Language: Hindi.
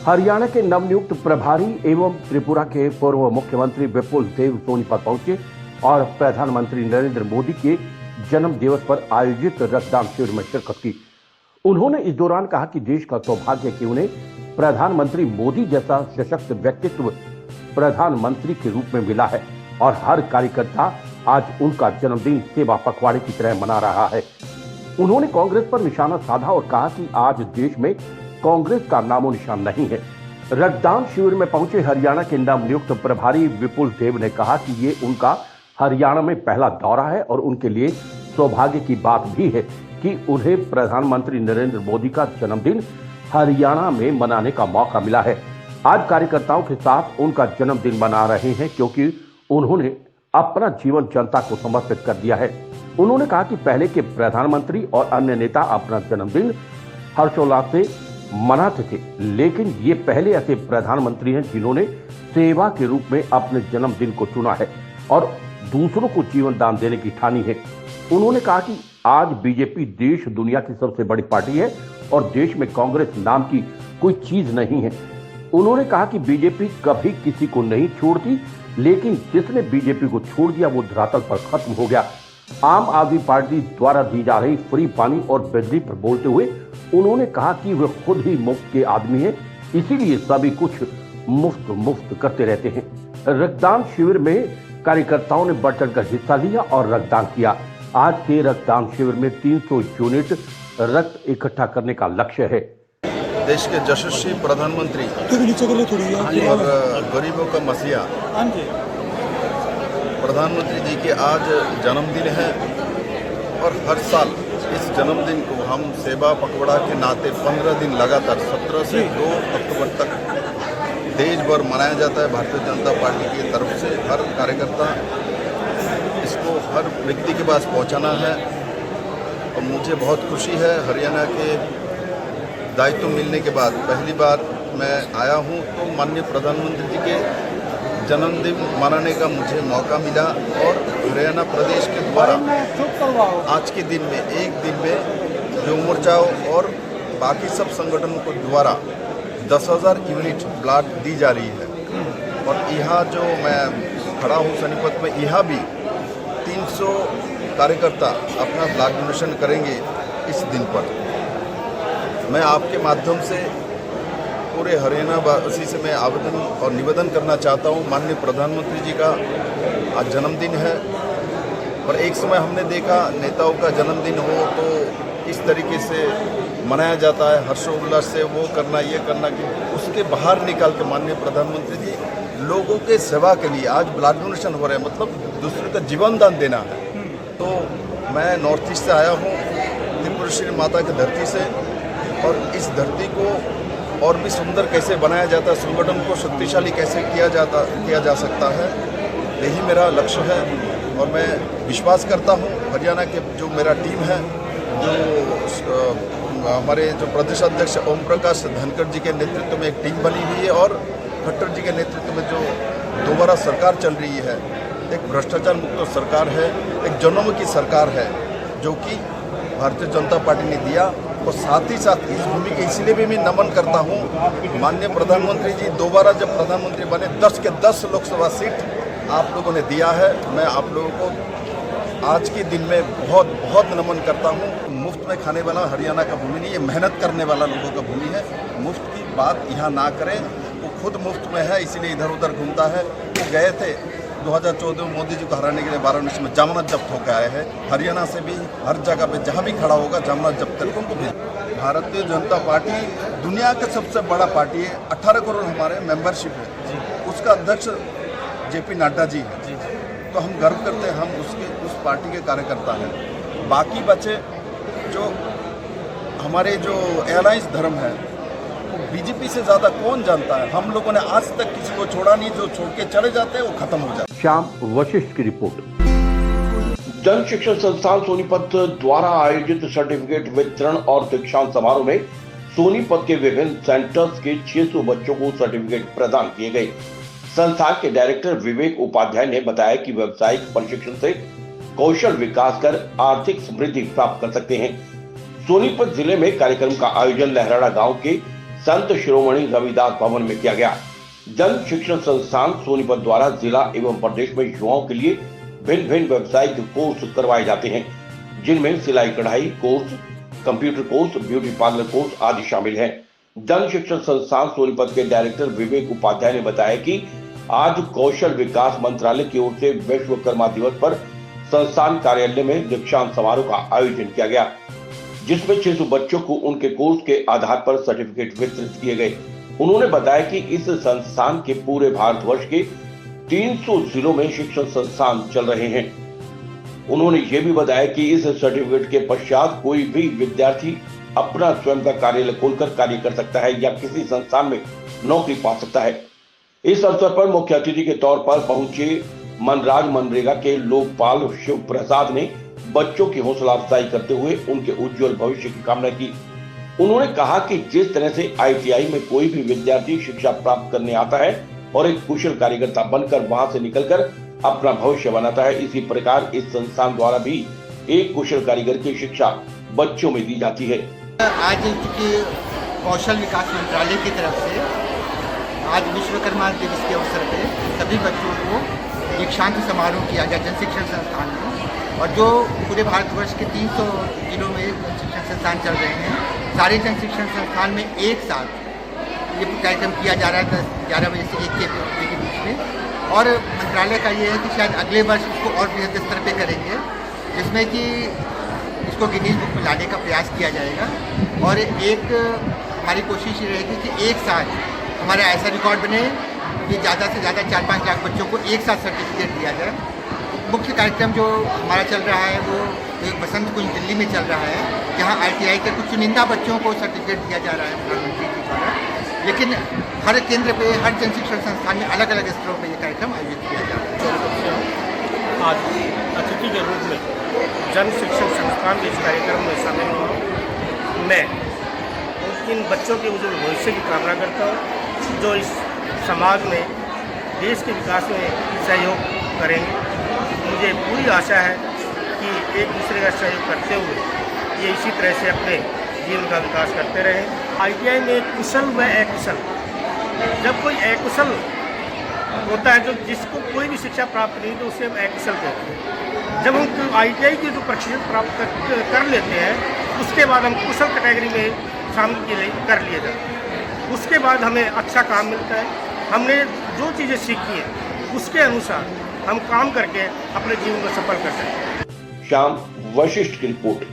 हरियाणा के नवनियुक्त प्रभारी एवं त्रिपुरा के पूर्व मुख्यमंत्री विपुल देव सोनीपत पहुंचे और प्रधानमंत्री नरेंद्र मोदी के जन्म दिवस पर आयोजित रक्तदान शिविर में शिरकत की। उन्होंने इस दौरान कहा कि देश का सौभाग्य कि उन्हें प्रधानमंत्री मोदी जैसा सशक्त व्यक्तित्व प्रधानमंत्री के रूप में मिला है और हर कार्यकर्ता आज उनका जन्मदिन सेवा पखवाड़े की तरह मना रहा है। उन्होंने कांग्रेस पर निशाना साधा और कहा कि आज देश में कांग्रेस का नामो निशान नहीं है। रक्तदान शिविर में पहुंचे हरियाणा के नवनियुक्त प्रभारी विपुल देव ने कहा कि ये उनका हरियाणा में पहला दौरा है और उनके लिए सौभाग्य की बात भी है कि उन्हें प्रधानमंत्री नरेंद्र मोदी का जन्मदिन हरियाणा में मनाने का मौका मिला है। आज कार्यकर्ताओं के साथ उनका जन्मदिन मना रहे हैं क्योंकि उन्होंने अपना जीवन जनता को समर्पित कर दिया है। उन्होंने कहा कि पहले के प्रधानमंत्री और अन्य नेता अपना जन्मदिन हर्षोल्लास से मनाते थे, लेकिन ये पहले ऐसे प्रधानमंत्री हैं जिन्होंने सेवा के रूप में अपने जन्मदिन को चुना है और दूसरों को जीवन दान देने की ठानी है। उन्होंने कहा कि आज बीजेपी देश दुनिया की सबसे बड़ी पार्टी है और देश में कांग्रेस नाम की कोई चीज नहीं है। उन्होंने कहा कि बीजेपी कभी किसी को नहीं छोड़ती, लेकिन जिसने बीजेपी को छोड़ दिया वो धरातल पर खत्म हो गया। आम आदमी पार्टी द्वारा दी जा रही फ्री पानी और बिजली पर बोलते हुए उन्होंने कहा कि वे खुद ही मुफ्त के आदमी हैं, इसीलिए सभी कुछ मुफ्त करते रहते हैं। रक्तदान शिविर में कार्यकर्ताओं ने बढ़ चढ़कर हिस्सा लिया और रक्तदान किया। आज के रक्तदान शिविर में 300 यूनिट रक्त इकट्ठा करने का लक्ष्य है। देश के यशस्वी प्रधानमंत्री और गरीबों का मसीहा प्रधानमंत्री जी के आज जन्मदिन है और हर साल इस जन्मदिन को हम सेवा पखवाड़ा के नाते 15 दिन लगातार 17 से 2 अक्टूबर तक देश भर मनाया जाता है। भारतीय जनता पार्टी की तरफ से हर कार्यकर्ता इसको हर व्यक्ति के पास पहुंचाना है और मुझे बहुत खुशी है। हरियाणा के दायित्व मिलने के बाद पहली बार मैं आया हूं तो माननीय प्रधानमंत्री जी के जन्मदिन मनाने का मुझे मौका मिला और हरियाणा प्रदेश के द्वारा आज के दिन में एक दिन में जो मोर्चाओं और बाकी सब संगठनों को द्वारा 10,000 यूनिट ब्लड दी जा रही है और यहाँ जो मैं खड़ा हूँ सोनीपत में, यहाँ भी 300 कार्यकर्ता अपना ब्लड डोनेशन करेंगे इस दिन पर। मैं आपके माध्यम से पूरे हरियाणा वासी से मैं आवेदन और निवेदन करना चाहता हूँ। माननीय प्रधानमंत्री जी का आज जन्मदिन है और एक समय हमने देखा नेताओं का जन्मदिन हो तो इस तरीके से मनाया जाता है, हर्षोल्लास से वो करना ये करना, कि उसके बाहर निकाल के माननीय प्रधानमंत्री जी लोगों के सेवा के लिए आज ब्लड डोनेशन हो रहा है, मतलब दूसरे का जीवन दान देना है। तो मैं नॉर्थ ईस्ट से आया हूँ, त्रिपुरेश्वरी माता की धरती से, और इस धरती को और भी सुंदर कैसे बनाया जाता है, संगठन को शक्तिशाली कैसे किया जा सकता है, यही मेरा लक्ष्य है। और मैं विश्वास करता हूँ हरियाणा के जो मेरा टीम है, जो हमारे जो प्रदेश अध्यक्ष ओम प्रकाश धनखड़ जी के नेतृत्व में एक टीम बनी हुई है और खट्टर जी के नेतृत्व में जो दोबारा सरकार चल रही है, एक भ्रष्टाचार मुक्त सरकार है, एक जनोमुखी सरकार है जो कि भारतीय जनता पार्टी ने दिया। और साथ ही साथ इस भूमि के इसलिए भी मैं नमन करता हूँ, माननीय प्रधानमंत्री जी दोबारा जब प्रधानमंत्री बने 10 के 10 लोकसभा सीट आप लोगों ने दिया है। मैं आप लोगों को आज के दिन में बहुत बहुत नमन करता हूँ। मुफ्त में खाने वाला हरियाणा का भूमि नहीं, ये मेहनत करने वाला लोगों का भूमि है। मुफ्त की बात यहाँ ना करें, वो खुद मुफ्त में है इसीलिए इधर उधर घूमता है। वो गए थे 2014 में मोदी जी को हराने के लिए वाराणसी में जमानत जब्त होकर आए हैं। हरियाणा से भी हर जगह पे जहाँ भी खड़ा होगा जमानत जब्त करके उनको भेज। भारतीय जनता पार्टी दुनिया का सबसे बड़ा पार्टी है, 18 करोड़ हमारे मेंबरशिप है, उसका अध्यक्ष JP नड्डा जी है। तो हम गर्व करते हैं हम उस पार्टी के कार्यकर्ता हैं। बाकी बचे जो हमारे जो एलायंस धर्म है बीजेपी से ज्यादा कौन जानता है। हम लोगों ने आज तक किसी को छोड़ा नहीं, जो छोड़ के चले जाते हैं वो खत्म हो जाते हैं। श्याम वशिष्ठ की रिपोर्ट। जन शिक्षण संस्थान सोनीपत द्वारा आयोजित सर्टिफिकेट वितरण और दीक्षांत समारोह में सोनीपत के विभिन्न सेंटर्स के 600 बच्चों को सर्टिफिकेट प्रदान किए गए। संस्थान के डायरेक्टर विवेक उपाध्याय ने बताया कि व्यावसायिक प्रशिक्षण से कौशल विकास कर आर्थिक समृद्धि प्राप्त कर सकते हैं। सोनीपत जिले में कार्यक्रम का आयोजन लहराड़ा गांव के संत शिरोमणि रविदास भवन में किया गया। जन शिक्षण संस्थान सोनीपत द्वारा जिला एवं प्रदेश में युवाओं के लिए भिन्न भिन्न व्यावसायिक कोर्स करवाए जाते हैं, जिनमें सिलाई कढ़ाई course, computer course, beauty parlour course आदि शामिल हैं। जन शिक्षण संस्थान सोनीपत के डायरेक्टर विवेक उपाध्याय ने बताया कि आज कौशल विकास मंत्रालय की ओर से विश्वकर्मा दिवस पर संस्थान कार्यालय में दीक्षांत समारोह का आयोजन किया गया, जिसमें 600 बच्चों को उनके कोर्स के आधार पर सर्टिफिकेट वितरित किए गए। उन्होंने बताया कि इस संस्थान के पूरे भारतवर्ष के 300 जिलों में शिक्षण संस्थान चल रहे हैं। उन्होंने ये भी बताया कि इस सर्टिफिकेट के पश्चात कोई भी विद्यार्थी अपना स्वयं का कार्यालय खोलकर कार्य कर सकता है या किसी संस्थान में नौकरी पा सकता है। इस अवसर पर मुख्य अतिथि के तौर पर पहुंचे मनराज मनरेगा के लोकपाल शिव प्रसाद ने बच्चों की हौसला अफजाई करते हुए उनके उज्जवल भविष्य की कामना की। उन्होंने कहा कि जिस तरह से ITI में कोई भी विद्यार्थी शिक्षा प्राप्त करने आता है और एक कुशल कार्यकर्ता बनकर वहां से निकलकर अपना भविष्य बनाता है, इसी प्रकार इस संस्थान द्वारा भी एक कुशल कारीगर की शिक्षा बच्चों में दी जाती है। आज चूंकि कौशल विकास मंत्रालय की तरफ से आज विश्वकर्मा दिवस के अवसर पे सभी बच्चों को दीक्षांत समारोह किया गया जन शिक्षण संस्थान में, और जो पूरे भारतवर्ष के 300 जिलों में जन शिक्षण संस्थान चल रहे हैं, सारे जन शिक्षण संस्थान में एक साथ ये कार्यक्रम किया जा रहा है 11 बजे से 1 बजे के बीच में। और मंत्रालय का ये है कि शायद अगले वर्ष इसको और बृहद स्तर पे करेंगे, जिसमें कि इसको गिनीज बुक में लाने का प्रयास किया जाएगा। और एक हमारी कोशिश ये रहेगी कि एक साथ हमारा ऐसा रिकॉर्ड बने कि ज़्यादा से ज़्यादा 4-5 लाख बच्चों को एक साथ सर्टिफिकेट दिया जाए। मुख्य कार्यक्रम जो हमारा चल रहा है वो एक बसंत कुंज दिल्ली में चल रहा है, जहाँ ITI के कुछ चुनिंदा बच्चों को सर्टिफिकेट दिया जा रहा है प्रधानमंत्री जी द्वारा। लेकिन हर केंद्र पे, हर जन शिक्षण संस्थान में अलग अलग स्तरों पर यह कार्यक्रम आयोजित किया जा रहा है। आज अतिथि के रूप में जन शिक्षण संस्थान के इस कार्यक्रम में शामिल हुआ। मैं इन बच्चों के उज्जवल भविष्य की कामना करता हूँ, जो इस समाज में देश के विकास में सहयोग करेंगे। मुझे पूरी आशा है कि एक दूसरे का सहयोग करते हुए ये इसी तरह से अपने जीवन का विकास करते रहें। ITI में कुशल व अकुशल, जब कोई अकुशल होता है, जो जिसको कोई भी शिक्षा प्राप्त नहीं तो उसे हम अकुशल कहते हैं। जब हम ITI की जो प्रशिक्षण प्राप्त कर लेते हैं, उसके बाद हम कुशल कैटेगरी में शामिल कर लिए जाते हैं। उसके बाद हमें अच्छा काम मिलता है। हमने जो चीज़ें सीखी हैं उसके अनुसार हम काम करके अपने जीवन को सफल कर सकते हैं। श्याम वशिष्ठ की रिपोर्ट।